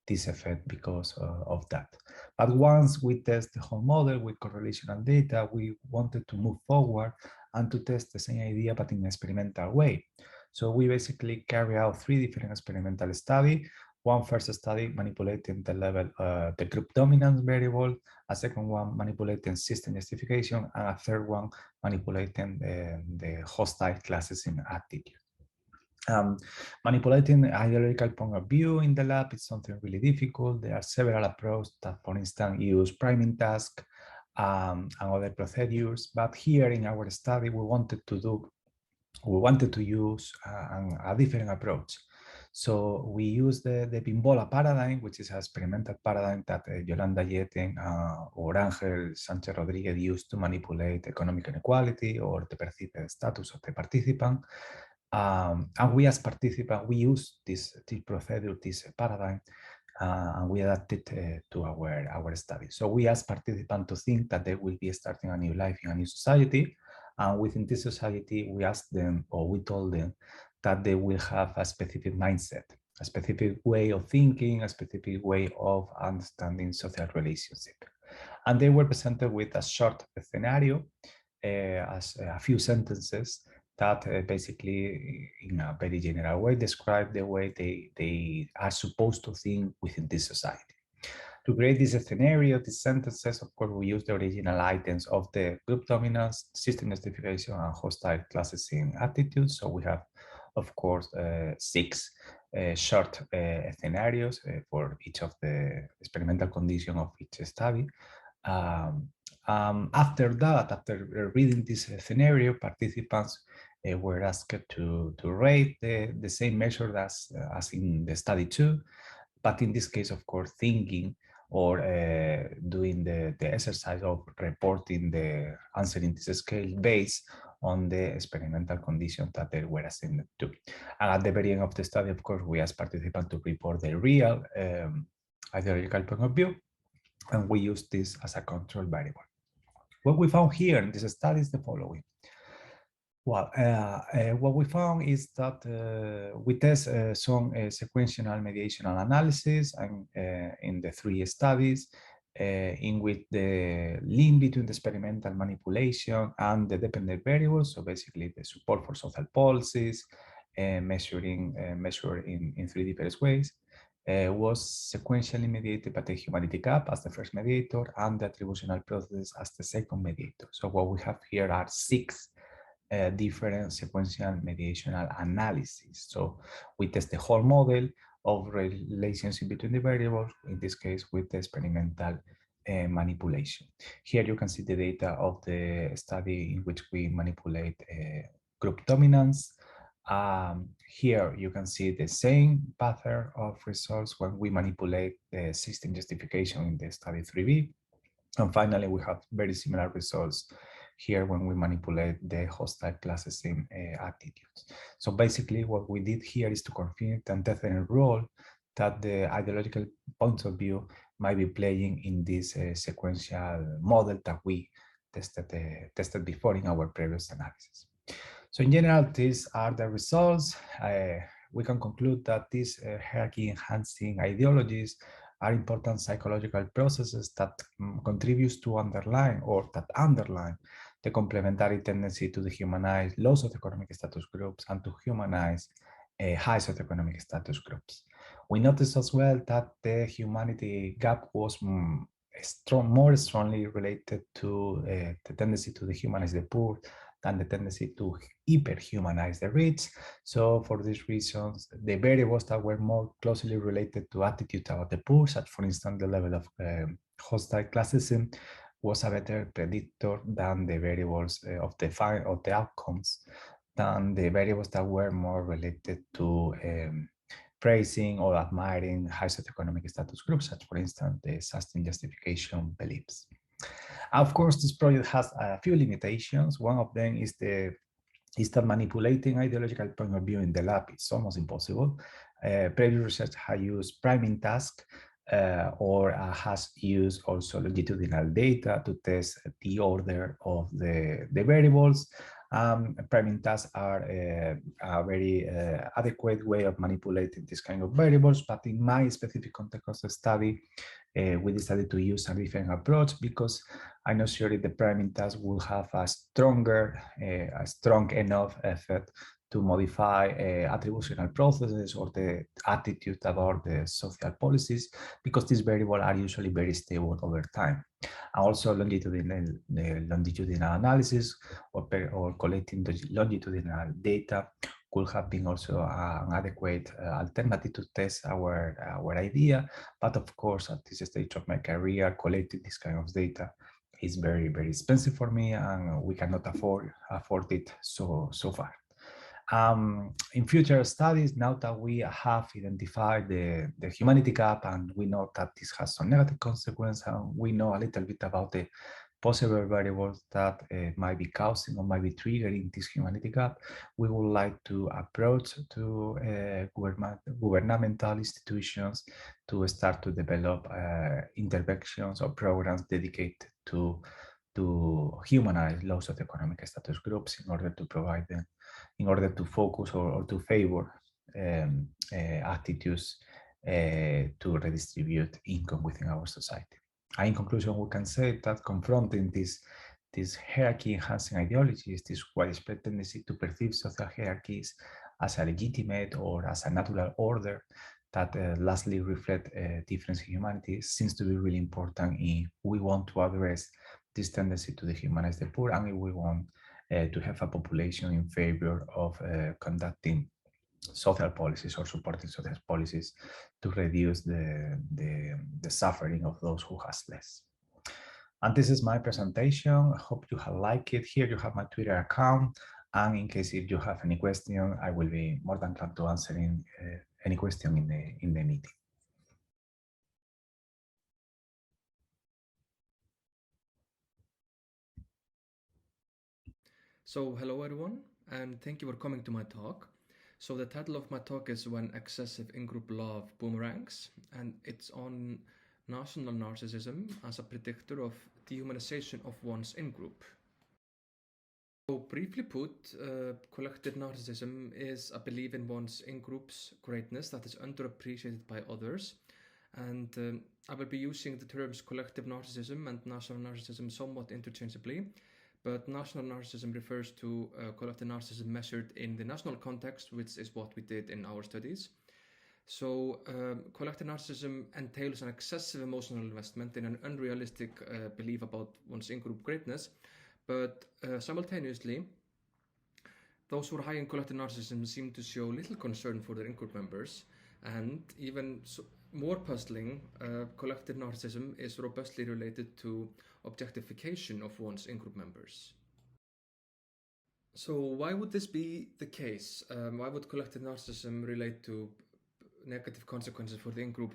this effect because of that. But once we test the whole model with correlational data, we wanted to move forward and to test the same idea, but in an experimental way. So we basically carry out 3 different experimental studies. One first study manipulating the level, the group dominance variable, a second one manipulating system justification, and a third one manipulating the hostile classism attitude. Manipulating ideological point of view in the lab is something really difficult. There are several approaches that, for instance, use priming task and other procedures. But here in our study, we wanted to use a different approach. So we use the Pimbola paradigm, which is an experimental paradigm that Yolanda Yeten or Angel Sanchez Rodriguez used to manipulate economic inequality or the perceived status of the participant. And we as participants, we use this procedure, this paradigm, and we adapt it to our study. So we ask participants to think that they will be starting a new life in a new society. And within this society, we asked them, or we told them, that they will have a specific mindset, a specific way of thinking, a specific way of understanding social relationship. And they were presented with a short scenario, as a few sentences that basically, in a very general way, describe the way they are supposed to think within this society. To create this scenario, these sentences, of course, we use the original items of the group dominance, system justification, and hostile classicing attitudes. So we have, of course, 6 short scenarios for each of the experimental conditions of each study. After that, after reading this scenario, participants were asked to rate the same measure as in the study 2, but in this case, of course, thinking or doing the exercise of reporting the answering this scale based on the experimental conditions that they were assigned to. And at the very end of the study, of course, we asked participants to report the real ideological point of view, and we use this as a control variable. What we found here in this study is the following. Well, what we found is that we test some sequential mediational analysis and in the 3 studies in which the link between the experimental manipulation and the dependent variables, so basically the support for social policies, measured in 3 different ways, was sequentially mediated by the humanity gap as the first mediator and the attributional process as the second mediator. So what we have here are 6 different sequential mediational analysis. So we test the whole model of relationship between the variables, in this case with the experimental manipulation. Here you can see the data of the study in which we manipulate group dominance. Here you can see the same pattern of results when we manipulate the system justification in the study 3B. And finally, we have very similar results here when we manipulate the hostile classism attitudes. So basically what we did here is to confirm the antecedent role that the ideological points of view might be playing in this sequential model that we tested before in our previous analysis. So in general, these are the results. We can conclude that these hierarchy-enhancing ideologies are important psychological processes that contribute to underline the complementary tendency to dehumanize low socioeconomic status groups and to humanize high socioeconomic status groups. We noticed as well that the humanity gap was more strongly related to the tendency to dehumanize the poor than the tendency to hyperhumanize the rich. So for these reasons, the variables that were more closely related to attitudes about the poor, such for instance the level of hostile classism, was a better predictor than the variables of the outcomes, than the variables that were more related to praising or admiring high socioeconomic status groups, such for instance the system justification beliefs. Of course, this project has a few limitations. One of them is that manipulating ideological point of view in the lab is almost impossible. Previous research has used priming task or has used also longitudinal data to test the order of the variables. Priming tasks are a very adequate way of manipulating this kind of variables, but in my specific context of the study, we decided to use a different approach because I'm not sure if the priming task will have a strong enough effect to modify attributional processes or the attitude about the social policies, because these variables are usually very stable over time. And also longitudinal analysis or collecting the longitudinal data could have been also an adequate alternative to test our idea. But of course, at this stage of my career, collecting this kind of data is very, very expensive for me, and we cannot afford it so far. In future studies, now that we have identified the humanity gap and we know that this has some negative consequences, and we know a little bit about the possible variables that might be causing or might be triggering this humanity gap, we would like to approach to governmental institutions to start to develop interventions or programs dedicated to humanize low socioeconomic status groups in order to provide them, in order to focus or to favor attitudes to redistribute income within our society. And in conclusion, we can say that confronting these hierarchy enhancing ideologies, this widespread tendency to perceive social hierarchies as a legitimate or as a natural order that lastly reflect difference in humanity, seems to be really important if we want to address this tendency to dehumanize the poor, and if we want to have a population in favor of conducting social policies or supporting social policies to reduce the suffering of those who has less. And this is my presentation. I hope you have liked it. Here you have my Twitter account. And in case if you have any question, I will be more than glad to answer any question in the meeting. So hello everyone, and thank you for coming to my talk. So the title of my talk is When Excessive In-Group Love Boomerangs, and it's on national narcissism as a predictor of dehumanization of one's in-group. So briefly put, collective narcissism is a belief in one's in-group's greatness that is underappreciated by others. And I will be using the terms collective narcissism and national narcissism somewhat interchangeably. But national narcissism refers to collective narcissism measured in the national context, which is what we did in our studies. So collective narcissism entails an excessive emotional investment in an unrealistic belief about one's in-group greatness, but simultaneously, those who are high in collective narcissism seem to show little concern for their in-group members, and even more puzzling, collective narcissism is robustly related to objectification of one's in-group members. So why would this be the case? Why would collective narcissism relate to negative consequences for the in-group?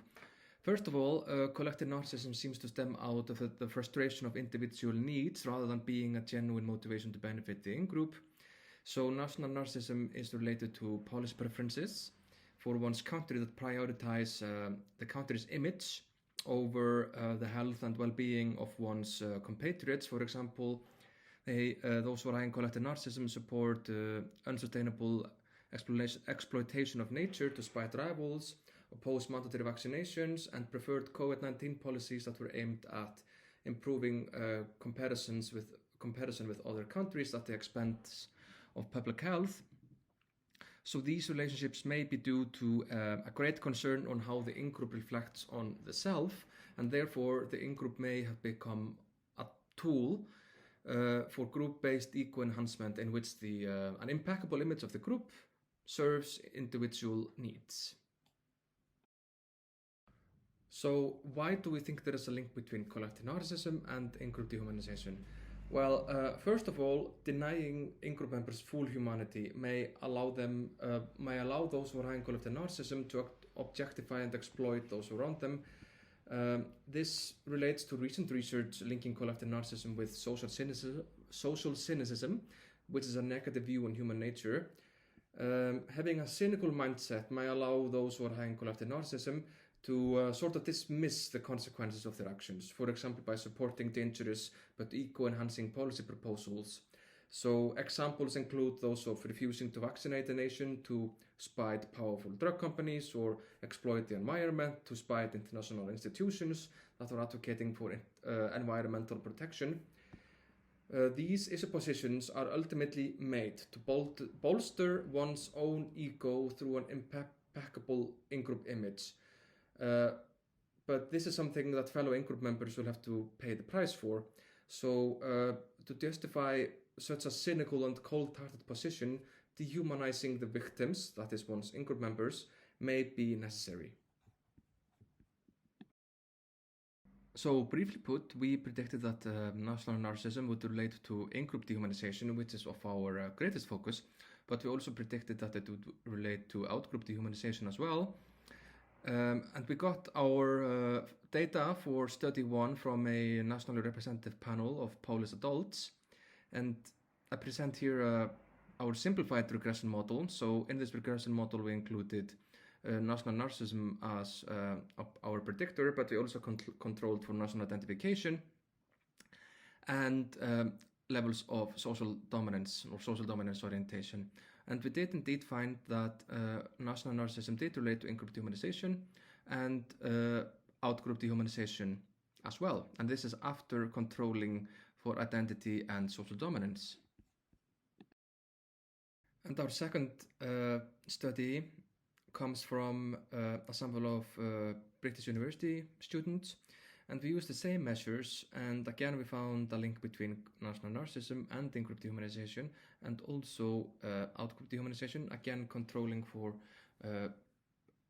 First of all, collective narcissism seems to stem out of the frustration of individual needs rather than being a genuine motivation to benefit the in-group. So national narcissism is related to policy preferences for one's country that prioritize the country's image over the health and well-being of one's compatriots. For example, those who are high in collective narcissism support unsustainable exploitation of nature to spite rivals, oppose mandatory vaccinations, and preferred COVID-19 policies that were aimed at improving comparison with other countries at the expense of public health. So these relationships may be due to a great concern on how the in-group reflects on the self, and therefore the in-group may have become a tool for group-based eco-enhancement in which an impeccable image of the group serves individual needs. So why do we think there is a link between collective narcissism and in-group dehumanization? Well, first of all, denying in-group members full humanity may allow those who are high in collective narcissism to objectify and exploit those around them. This relates to recent research linking collective narcissism with social cynicism, which is a negative view on human nature. Having a cynical mindset may allow those who are high in collective narcissism to sort of dismiss the consequences of their actions, for example, by supporting dangerous but eco-enhancing policy proposals. So examples include those of refusing to vaccinate the nation to spite powerful drug companies, or exploit the environment to spite international institutions that are advocating for environmental protection. These positions are ultimately made to bolster one's own ego through an impeccable in-group image. But this is something that fellow in-group members will have to pay the price for. So to justify such a cynical and cold-hearted position, dehumanizing the victims, that is one's in-group members, may be necessary. So briefly put, we predicted that national narcissism would relate to in-group dehumanization, which is of our greatest focus, but we also predicted that it would relate to out-group dehumanization as well. And we got our data for study 1 from a nationally representative panel of Polish adults. And I present here our simplified regression model. So in this regression model, we included national narcissism as our predictor, but we also controlled for national identification and levels of social dominance or social dominance orientation. And we did indeed find that national narcissism did relate to in-group dehumanization and out-group dehumanization as well. And this is after controlling for identity and social dominance. And our second study comes from a sample of British University students. And we used the same measures, and again we found a link between national narcissism and in-group dehumanization, and also out-group dehumanization, again controlling for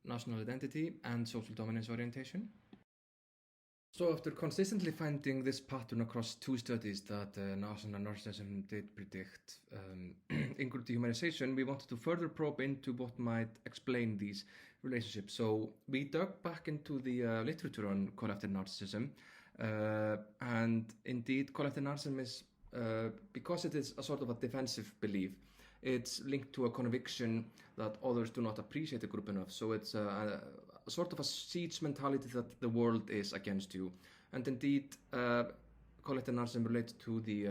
national identity and social dominance orientation. So after consistently finding this pattern across 2 studies that national narcissism did predict in-group dehumanization, we wanted to further probe into what might explain these relationships. So we dug back into the literature on collective narcissism, and indeed collective narcissism is, because it is a sort of a defensive belief, it's linked to a conviction that others do not appreciate the group enough. So it's a sort of a siege mentality that the world is against you. And indeed, collective narcissism relates to the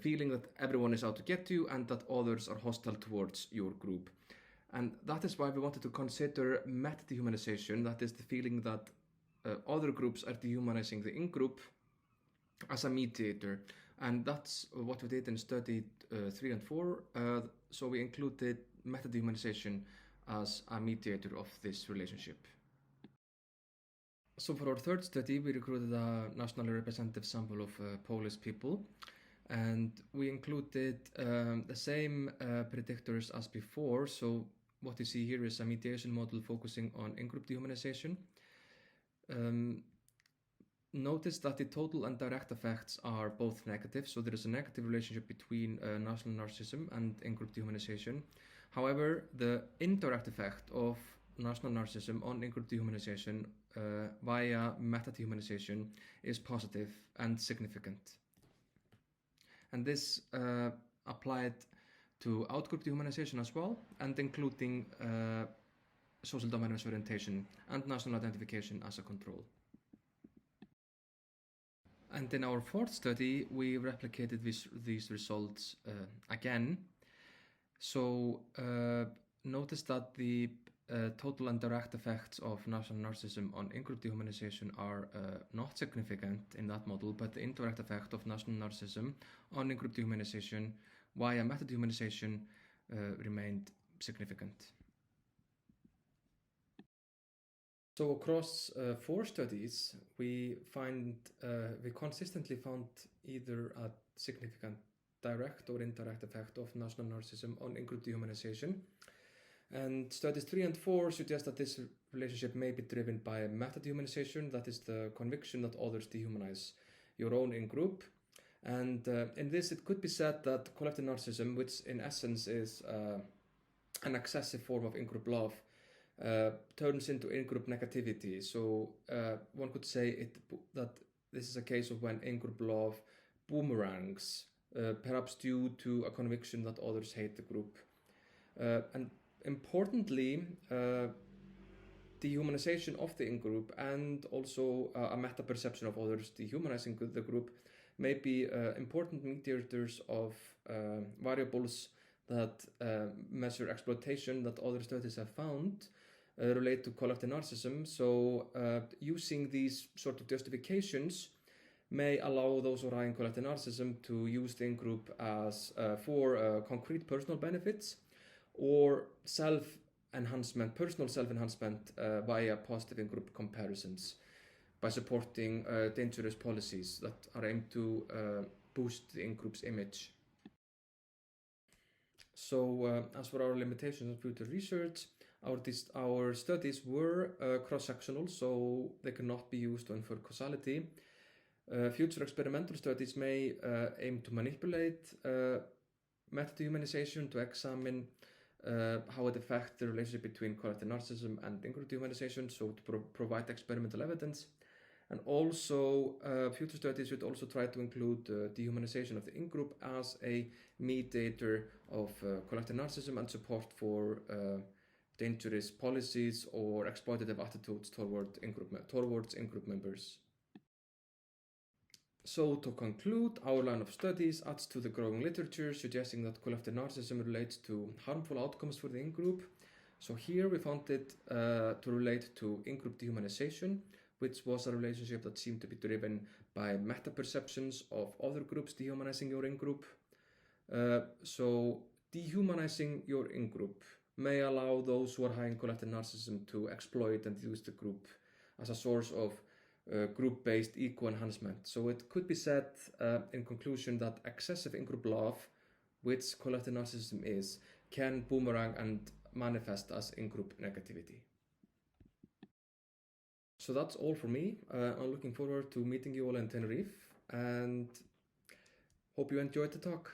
feeling that everyone is out to get you and that others are hostile towards your group. And that is why we wanted to consider meta-dehumanization, that is the feeling that other groups are dehumanizing the in-group as a mediator. And that's what we did in study 3 and 4. So we included meta-dehumanization as a mediator of this relationship. So for our third study, we recruited a nationally representative sample of Polish people, and we included the same predictors as before. So what you see here is a mediation model focusing on in-group dehumanization. Notice that the total and direct effects are both negative, so there is a negative relationship between national narcissism and in-group dehumanization. However, the indirect effect of national narcissism on in-group dehumanization via meta-dehumanization is positive and significant. And this applied to out-group dehumanization as well, and including social dominance orientation and national identification as a control. And in our fourth study, we replicated these results again. So notice that the total and direct effects of national narcissism on in-group dehumanization are not significant in that model, but the indirect effect of national narcissism on in-group dehumanization via meta-dehumanization remained significant. So across 4 studies, we consistently found either a significant direct or indirect effect of national narcissism on in-group dehumanization. And studies 3 and 4 suggest that this relationship may be driven by meta-dehumanization, that is the conviction that others dehumanize your own in-group. And in this, it could be said that collective narcissism, which in essence is an excessive form of in-group love, turns into in-group negativity. So one could say that this is a case of when in-group love boomerangs, perhaps due to a conviction that others hate the group. And importantly, dehumanization of the in-group and also a meta-perception of others dehumanizing the group may be important mediators of variables that measure exploitation that other studies have found relate to collective narcissism. So using these sort of justifications may allow those who are in collective narcissism to use the in-group as for concrete personal benefits or self-enhancement, personal self-enhancement via positive in-group comparisons by supporting dangerous policies that are aimed to boost the in-group's image. So as for our limitations of future research, our studies were cross-sectional, so they cannot be used to infer causality. Future experimental studies may aim to manipulate meta-dehumanization to examine how it affects the relationship between collective narcissism and in-group dehumanization, so to provide experimental evidence. And also, future studies should also try to include dehumanization of the in-group as a mediator of collective narcissism and support for dangerous policies or exploitative attitudes towards in-group members. So to conclude, our line of studies adds to the growing literature suggesting that collective narcissism relates to harmful outcomes for the in-group. So here we found it to relate to in-group dehumanization, which was a relationship that seemed to be driven by meta-perceptions of other groups dehumanizing your in-group. So dehumanizing your in-group may allow those who are high in collective narcissism to exploit and use the group as a source of group-based ego enhancement. So it could be said in conclusion that excessive in-group love, which collective narcissism is, can boomerang and manifest as in-group negativity. So that's all for me. I'm looking forward to meeting you all in Tenerife and hope you enjoyed the talk.